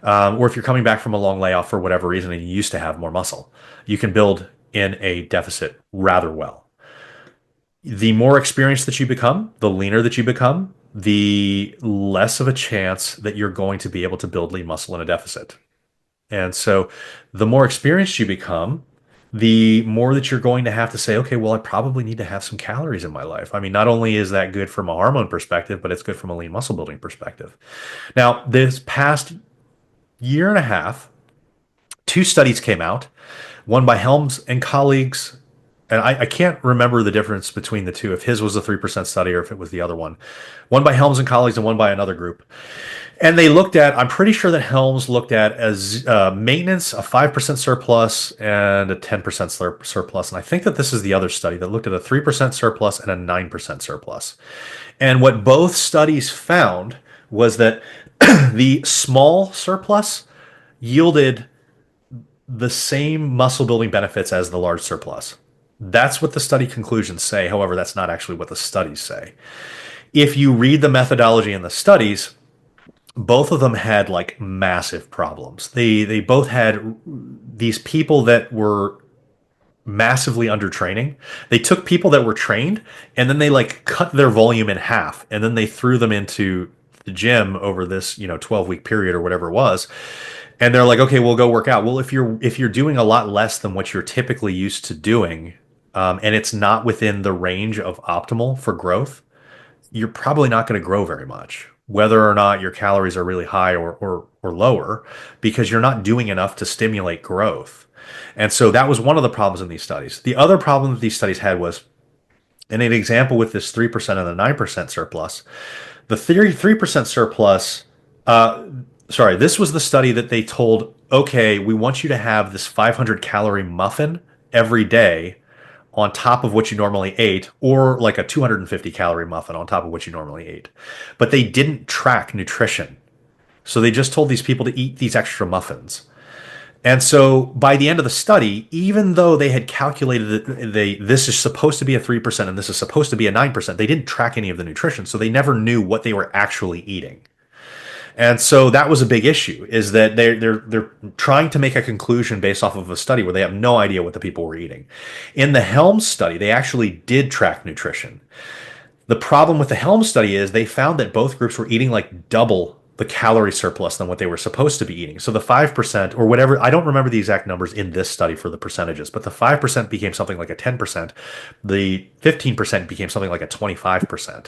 or if you're coming back from a long layoff for whatever reason and you used to have more muscle, you can build in a deficit rather well. The more experienced that you become, the leaner that you become, the less of a chance that you're going to be able to build lean muscle in a deficit. And so the more experienced you become, the more that you're going to have to say, okay, well, I probably need to have some calories in my life. I mean, not only is that good from a hormone perspective, but it's good from a lean muscle building perspective. Now, this past year and a half, two studies came out, one by Helms and colleagues, and I can't remember the difference between the two, if his was a 3% study or if it was the other one by Helms and colleagues and one by another group. And they looked at, I'm pretty sure that Helms looked at as maintenance, a 5% surplus and a 10% surplus. And I think that this is the other study that looked at a 3% surplus and a 9% surplus. And what both studies found was that the small surplus yielded the same muscle building benefits as the large surplus. That's what the study conclusions say. However, that's not actually what the studies say. If you read the methodology in the studies, both of them had like massive problems. They both had these people that were massively under training. They took people that were trained and then they like cut their volume in half and then they threw them into the gym over this, 12-week period or whatever it was. And they're like, okay, we'll go work out. Well, if you're doing a lot less than what you're typically used to doing, and it's not within the range of optimal for growth, you're probably not going to grow very much, whether or not your calories are really high or lower, because you're not doing enough to stimulate growth. And so that was one of the problems in these studies. The other problem that these studies had was, in an example with this 3% and the 9% surplus, the 3% surplus, this was the study that they told, okay, we want you to have this 500 calorie muffin every day on top of what you normally ate, or like a 250 calorie muffin on top of what you normally ate. But they didn't track nutrition. So they just told these people to eat these extra muffins. And so by the end of the study, even though they had calculated that this is supposed to be a 3% and this is supposed to be a 9%, they didn't track any of the nutrition. So they never knew what they were actually eating. And so that was a big issue, is that they're trying to make a conclusion based off of a study where they have no idea what the people were eating. In the Helms study, they actually did track nutrition. The problem with the Helms study is they found that both groups were eating like double the calorie surplus than what they were supposed to be eating. So the 5% or whatever, I don't remember the exact numbers in this study for the percentages, but the 5% became something like a 10%. The 15% became something like a 25%.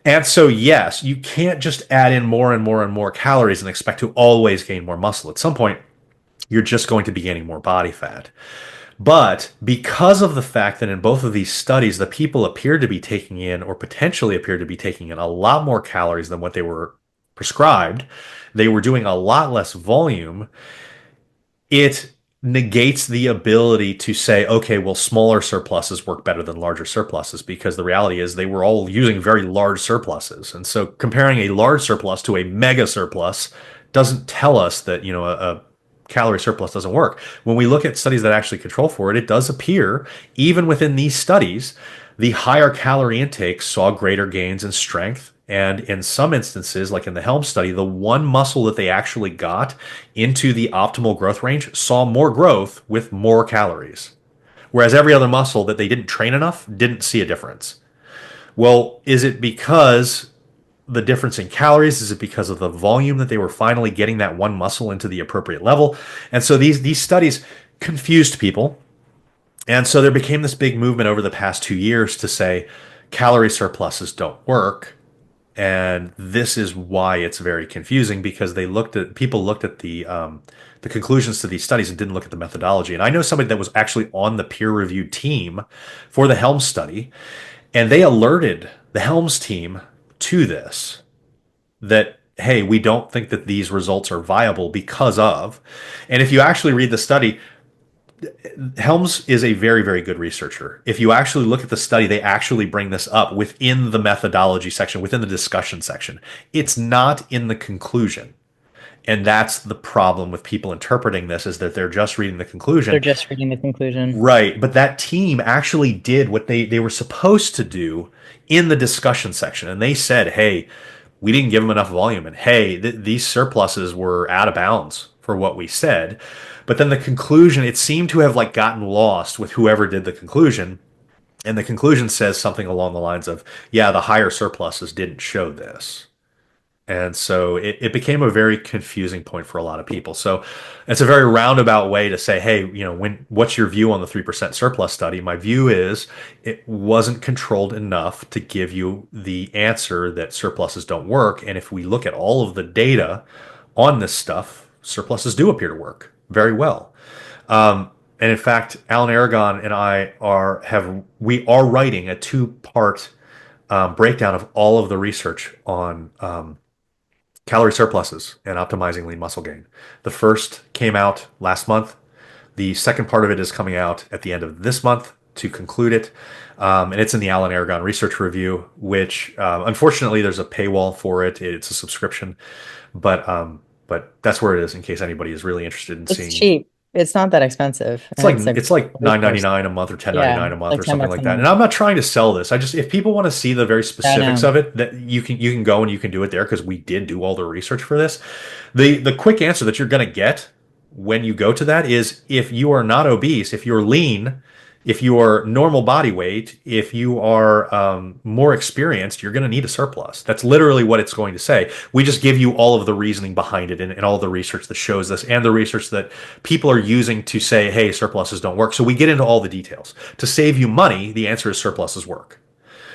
And so, yes, you can't just add in more and more and more calories and expect to always gain more muscle. At some point, you're just going to be gaining more body fat. But because of the fact that in both of these studies, the people appeared to be taking in, or potentially appeared to be taking in, a lot more calories than what they were prescribed, they were doing a lot less volume, it negates the ability to say, okay, well, smaller surpluses work better than larger surpluses, because the reality is they were all using very large surpluses. And so comparing a large surplus to a mega surplus doesn't tell us that, a calorie surplus doesn't work. When we look at studies that actually control for it, it does appear, even within these studies, the higher calorie intake saw greater gains in strength. And in some instances, like in the Helms study, the one muscle that they actually got into the optimal growth range saw more growth with more calories. Whereas every other muscle that they didn't train enough didn't see a difference. Well, is it because the difference in calories? Is it because of the volume that they were finally getting that one muscle into the appropriate level? And so these studies confused people. And so there became this big movement over the past 2 years to say calorie surpluses don't work. And this is why it's very confusing, because people looked at the conclusions to these studies and didn't look at the methodology. And I know somebody that was actually on the peer-reviewed team for the Helms study, and they alerted the Helms team to this, that, hey, we don't think that these results are viable because of. And if you actually read the study, Helms is a very, very good researcher. If you actually look at the study, they actually bring this up within the methodology section, within the discussion section. It's not in the conclusion. And that's the problem with people interpreting this, is that they're just reading the conclusion. They're just reading the conclusion. Right. But that team actually did what they were supposed to do in the discussion section. And they said, hey, we didn't give them enough volume. And hey, these surpluses were out of bounds for what we said. But then the conclusion, it seemed to have like gotten lost with whoever did the conclusion. And the conclusion says something along the lines of, yeah, the higher surpluses didn't show this. And so it became a very confusing point for a lot of people. So it's a very roundabout way to say, hey, what's your view on the 3% surplus study? My view is it wasn't controlled enough to give you the answer that surpluses don't work. And if we look at all of the data on this stuff, surpluses do appear to work very well. And in fact, Alan Aragon and I we are writing a two-part breakdown of all of the research on calorie surpluses and optimizing lean muscle gain. The first came out last month. The second part of it is coming out at the end of this month to conclude it. And it's in the Alan Aragon Research Review, which unfortunately there's a paywall for it. It's a subscription, but that's where it is in case anybody is really interested in It's seeing. cheap. It's not that expensive, It's and like it's a it's like great course. 9.99 a month or 10.99 Yeah, a month like or 10 something bucks like a that. month. And I'm not trying to sell this. I just if people want to see the very I specifics know. of it, that you can go and you can do it there because we did do all the research for this. The quick answer that you're going to get when you go to that is if you are not obese, if you're lean, if you are normal body weight, if you are more experienced, you're going to need a surplus. That's literally what it's going to say. We just give you all of the reasoning behind it and all the research that shows this and the research that people are using to say, hey, surpluses don't work. So we get into all the details. To save you money, the answer is surpluses work.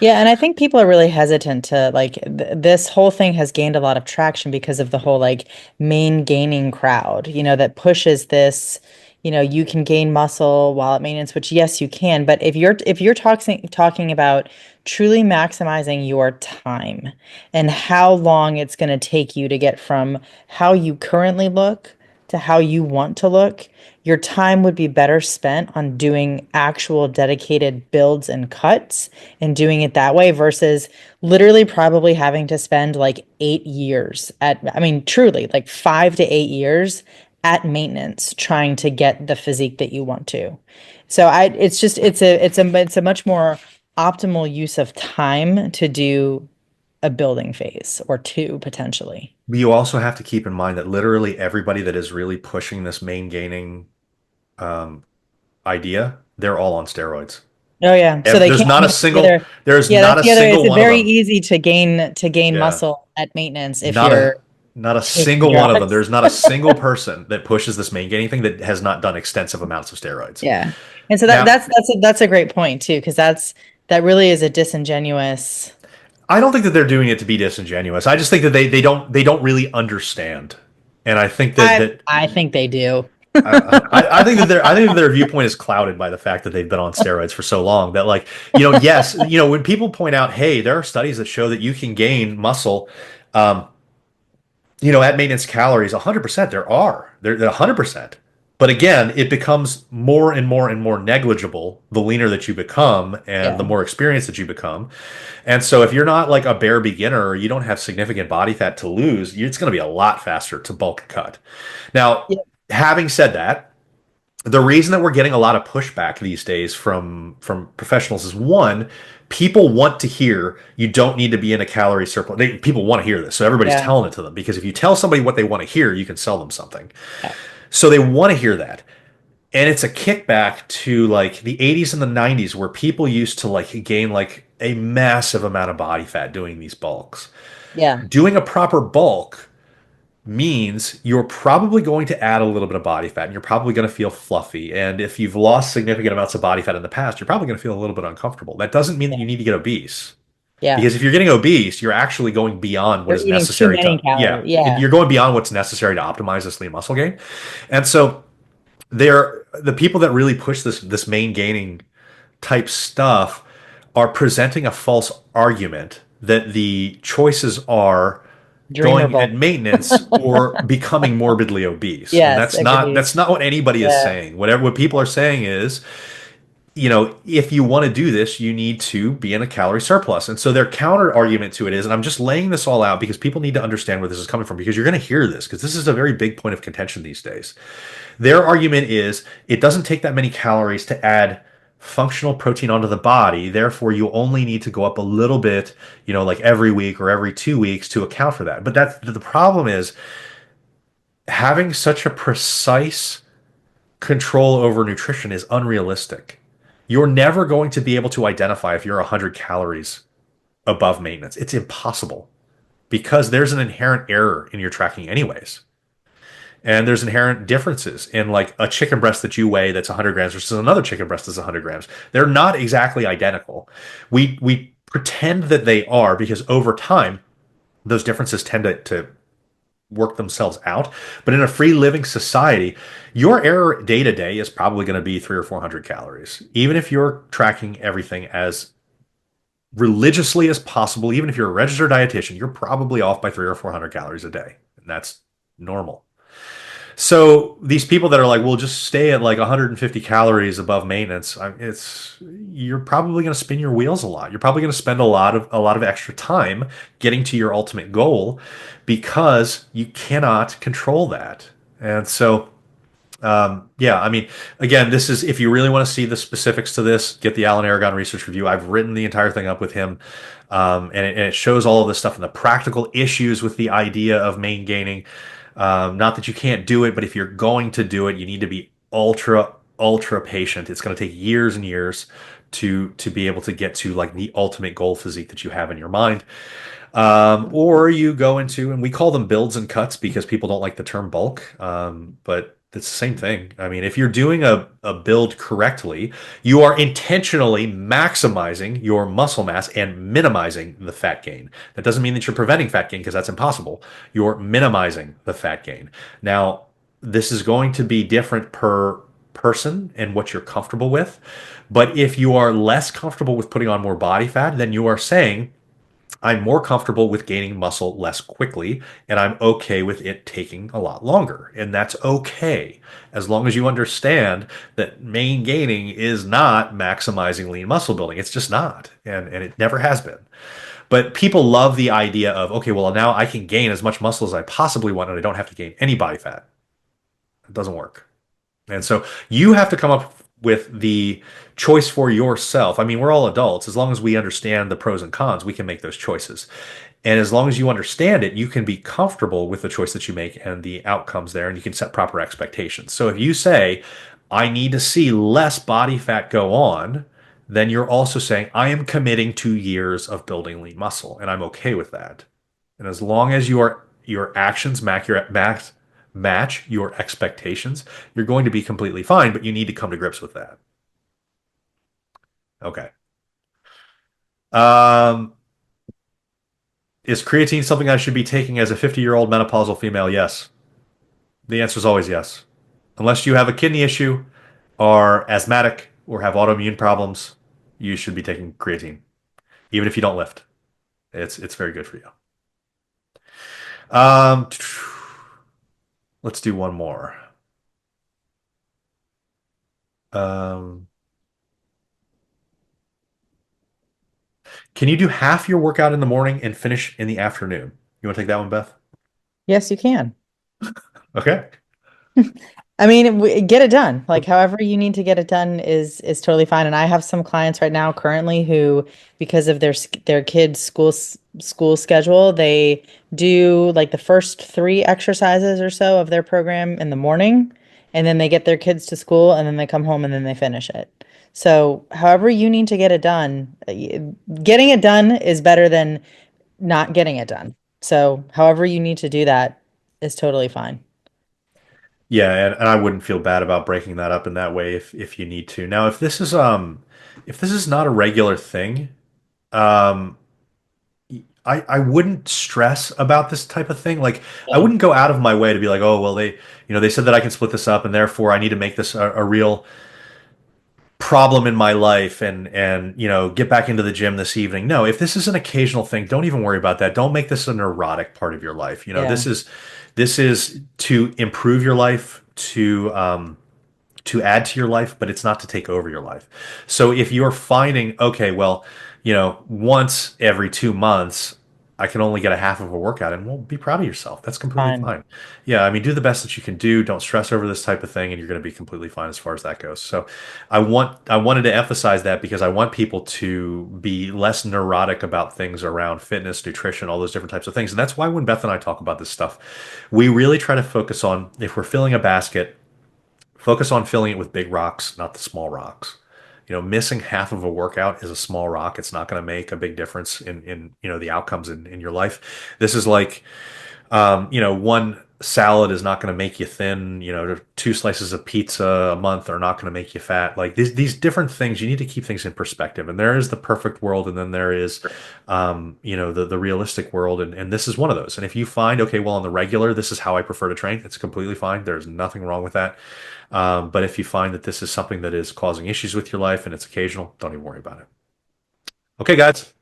Yeah, and I think people are really hesitant to like this whole thing has gained a lot of traction because of the whole like main gaining crowd, that pushes this, you can gain muscle while at maintenance, which yes, you can, but if you're talking about truly maximizing your time and how long it's going to take you to get from how you currently look to how you want to look, your time would be better spent on doing actual dedicated builds and cuts and doing it that way versus literally probably having to spend like 8 years I mean, truly, like 5 to 8 years at maintenance trying to get the physique that you want to. It's just, it's a much more optimal use of time to do a building phase or two potentially. But you also have to keep in mind that literally everybody that is really pushing this main gaining um, idea, they're all on steroids. Oh yeah. So they There's can't. not a That's the single, other. there's Yeah, not that's a the other. single It's one of very them. easy to gain Yeah. muscle at maintenance if Not you're not a taking single one of them. drugs. There's not a single person that pushes this main gaining thing that has not done extensive amounts of steroids. Yeah. And so that Now, that's a great point too, because that really is a disingenuous. I don't think that they're doing it to be disingenuous. I just think that they don't really understand. And I think that I that I think they do. I think that their viewpoint is clouded by the fact that they've been on steroids for so long that like, yes, when people point out, hey, there are studies that show that you can gain muscle um, at maintenance calories, 100%. They're 100%. But again, it becomes more and more and more negligible the leaner that you become and the Yeah. more experienced that you become. And so if you're not like a bare beginner or you don't have significant body fat to lose, it's going to be a lot faster to bulk cut. Now, Yeah. having said that, the reason that we're getting a lot of pushback these days from professionals is one, people want to hear you don't need to be in a calorie surplus. People want to hear this, so everybody's Yeah. telling it to them because if you tell somebody what they want to hear, you can sell them something. Yeah. So they want to hear that. And it's a kickback to like the 80s and the 90s where people used to like gain like a massive amount of body fat doing these bulks. Yeah. Doing a proper bulk means you're probably going to add a little bit of body fat and you're probably going to feel fluffy. And if you've lost significant amounts of body fat in the past, you're probably going to feel a little bit uncomfortable. That doesn't mean that you need to get obese. Yeah. Because if you're getting obese, you're actually going beyond what You're is eating too necessary many to, yeah, calories. Yeah. you're going beyond what's necessary to optimize this lean muscle gain. And so they're the people that really push this main gaining type stuff are presenting a false argument that the choices are going Dreamable. at maintenance or becoming morbidly obese. And Yes, that's not agreed. that's not what anybody is Yeah. saying. What people are saying is, if you want to do this, you need to be in a calorie surplus. And so their counter argument to it is, and I'm just laying this all out because people need to understand where this is coming from because you're going to hear this because this is a very big point of contention these days. Their argument is it doesn't take that many calories to add functional protein onto the body. Therefore, you only need to go up a little bit, like every week or every 2 weeks to account for that. But that's the problem is having such a precise control over nutrition is unrealistic. You're never going to be able to identify if you're 100 calories above maintenance. It's impossible because there's an inherent error in your tracking anyways. And there's inherent differences in like a chicken breast that you weigh that's 100 grams versus another chicken breast that's 100 grams. They're not exactly identical. We pretend that they are because over time, those differences tend to work themselves out. But in a free living society, your error day to day is probably going to be 300 or 400 calories. Even if you're tracking everything as religiously as possible, even if you're a registered dietitian, you're probably off by 300 or 400 calories a day. And that's normal. So these people that are like, "We'll just stay at like 150 calories above maintenance," it's you're probably going to spin your wheels a lot. You're probably going to spend a lot of extra time getting to your ultimate goal because you cannot control that. And so yeah, I mean, again, this is if you really want to see the specifics to this, get the Alan Aragon research review. I've written the entire thing up with him, and it shows all of this stuff and the practical issues with the idea of main gaining. Not that you can't do it, but if you're going to do it, you need to be ultra patient. It's going to take years and years to be able to get to like the ultimate goal physique that you have in your mind. Or you go into, and we call them builds and cuts because people don't like the term bulk. But it's the same thing. I mean, if you're doing a build correctly, you are intentionally maximizing your muscle mass and minimizing the fat gain. That doesn't mean that you're preventing fat gain because that's impossible. You're minimizing the fat gain. Now, this is going to be different per person and what you're comfortable with. But if you are less comfortable with putting on more body fat, then you are saying, I'm more comfortable with gaining muscle less quickly, and I'm okay with it taking a lot longer. And that's okay, as long as you understand that main gaining is not maximizing lean muscle building. It's just not, and it never has been. But people love the idea of, okay, well, now I can gain as much muscle as I possibly want, and I don't have to gain any body fat. It doesn't work. And so you have to come up with the choice for yourself. I mean, we're all adults. As long as we understand the pros and cons, we can make those choices. And as long as you understand it, you can be comfortable with the choice that you make and the outcomes there, and you can set proper expectations. So if you say, I need to see less body fat go on, then you're also saying, I am committing to years of building lean muscle, and I'm okay with that. And as long as your actions match your expectations, you're going to be completely fine, but you need to come to grips with that. Okay. Um, is creatine something I should be taking as a 50-year-old menopausal female? Yes. The answer is always yes. Unless you have a kidney issue, are asthmatic, or have autoimmune problems, you should be taking creatine, even if you don't lift. It's very good for you. Um, let's do one more. Um, can you do half your workout in the morning and finish in the afternoon? You want to take that one, Beth? Yes, you can. Okay. I mean, get it done. Like however you need to get it done is totally fine. And I have some clients right now currently who, because of their kids' school schedule, they do like the first three exercises or so of their program in the morning, and then they get their kids to school, and then they come home and then they finish it. So however you need to get it done, getting it done is better than not getting it done. So however you need to do that is totally fine. Yeah, and I wouldn't feel bad about breaking that up in that way if you need to. Now, if this is not a regular thing, um I wouldn't stress about this type of thing. Like I wouldn't go out of my way to be like, "Oh, well they said that I can split this up and therefore I need to make this a real problem in my life and get back into the gym this evening." No, if this is an occasional thing, don't even worry about that. Don't make this a neurotic part of your life. Yeah, This is to improve your life, to add to your life, but it's not to take over your life. So if you're finding, okay, well, once every 2 months, I can only get a half of a workout in, well, be proud of yourself. That's completely fine. fine. Yeah, I mean, do the best that you can do. Don't stress over this type of thing, and you're going to be completely fine as far as that goes. So I wanted to emphasize that because I want people to be less neurotic about things around fitness, nutrition, all those different types of things. And that's why when Beth and I talk about this stuff, we really try to focus on if we're filling a basket, focus on filling it with big rocks, not the small rocks. Missing half of a workout is a small rock. It's not going to make a big difference in the outcomes in your life. This is like, one salad is not going to make you thin. You know, 2 slices of pizza a month are not going to make you fat. Like these different things, you need to keep things in perspective. And there is the perfect world, and then there is, the realistic world, and this is one of those. And if you find, okay, well, on the regular, this is how I prefer to train, it's completely fine. There's nothing wrong with that. But if you find that this is something that is causing issues with your life and it's occasional, don't even worry about it. Okay, guys,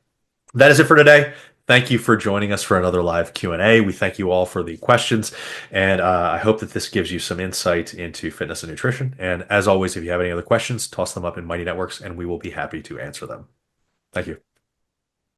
that is it for today. Thank you for joining us for another live Q&A. We thank you all for the questions, and I hope that this gives you some insight into fitness and nutrition. And as always, if you have any other questions, toss them up in Mighty Networks, and we will be happy to answer them. Thank you.